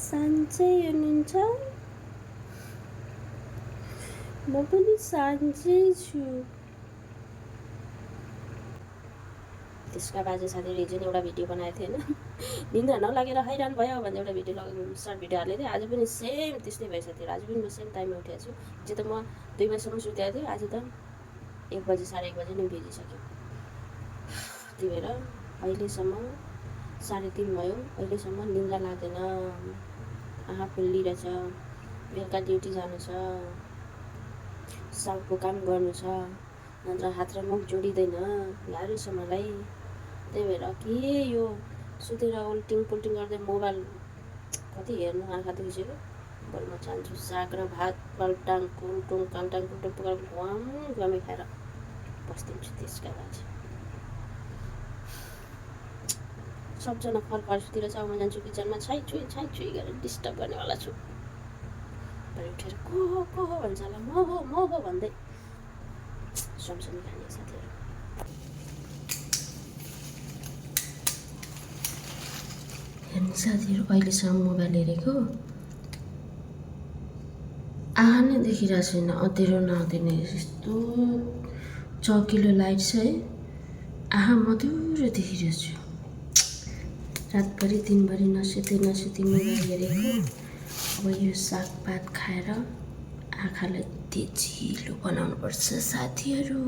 साँच्चै हुनुहुन्छ? म पनि साँच्चै छु। त्यसका बाजे साथीले हिजो नि एउटा भिडियो बनाएको थियो होइन, निन्द्रा नलागेर हैरान भयो भनेर एउटा भिडियो सर्ट भिडियो हालेको थिएँ। आज पनि सेम त्यस्तै भएछ थियो। आज पनि म सेम टाइममा उठेको छु। हिजो त म 2 बजीसम्म सुतेको थिएँ, आज त 1 बजी 1:30 बजी नै बितिसक्यो। त्यही भएर अहिलेसम्म 3:30 भयो, अहिलेसम्म निन्द्रा लाग्दैन। आँखा फुल्लिरहेछ। बेलुका ड्युटी जानु छ, सागको काम गर्नु छ, नत्र हात र मुख जोडिँदैन, गाह्रो छ मलाई। त्यही भएर के यो सुतेर उल्टिङ पुल्टिङ गर्दै मोबाइल कति हेर्नु, आँखा दुखिसक्यो। बरु म चाहन्छु साग र भात पल्टाङ पुल्टुङ काल्टाङ पुल्टुङ पकाएर घामी खाएर बस्दिन्छु। त्यसका बाजी सबजना फर्काएर छ। म जान्छु किचनमा छाइ छुइ गरेर डिस्टर्ब गर्नेवाला छु। भरे उठेर को हो भन्छ होला, म हो भन्दै समसमी खाने साथीहरू। हेर्नु साथीहरू, अहिलेसम्म मोबाइल हेरेको आँखा नै देखिरहेको छैन, अँध्यारो नअँध्यारो यस्तो चकिलो लाइट छ है, आँखा मधुरो देखिरहेको छु। रातभरि दिनभरि नसुती मोबाइल हेरेको, अब यो सागपात खाएर आँखालाई तेजिलो बनाउनुपर्छ साथीहरू।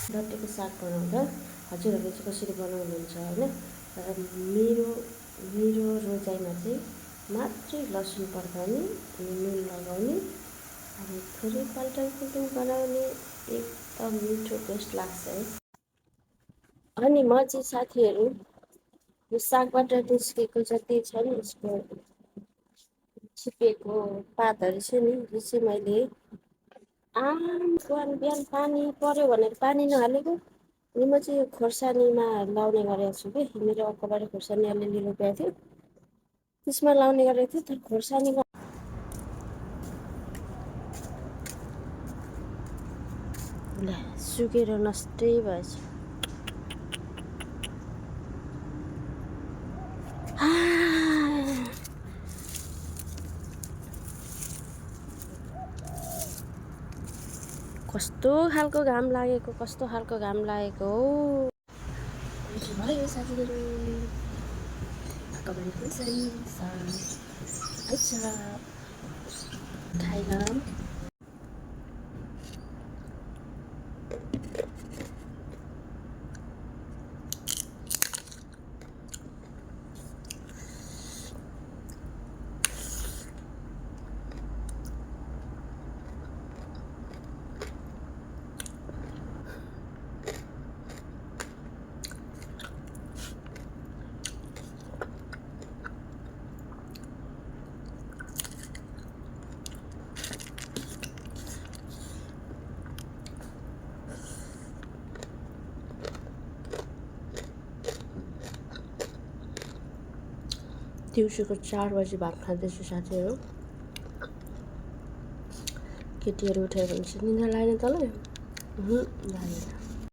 रड्डीको साग बनाउँदा हजुरहरूले चाहिँ कसरी बनाउनुहुन्छ होइन? तर मेरो रोजाइमा चाहिँ मात्रै लसुन पड्काउने अनि नुन लगाउने अनि थोरै पल्टाङ पुल्टुङ बनाउने एकदम मिठो टेस्ट लाग्छ है। अनि म चाहिँ साथीहरू यो सागबाट निस्केको जति छ नि यसको छिपेको पातहरू छ नि, यो चाहिँ मैले बिहान पानी पऱ्यो भनेर पानी नहालेको। अनि म चाहिँ यो खोर्सानीमा लाउने गरेको छु कि, मेरो अर्कोबाट खोर्सानी अलिअलि रोपेको थियो, त्यसमा लाउने गरेको थियो। तर खोर्सानीमा सुकेर नष्टै भएछ। कस्तो खालको घाम लागेको हो भयो साथीहरू। खाइल दिउँसोको 4 बजी भात खाँदैछु साथीहरू। केटीहरू उठ्यो भने चाहिँ निद्रा लागेन तँलाई? लागेन।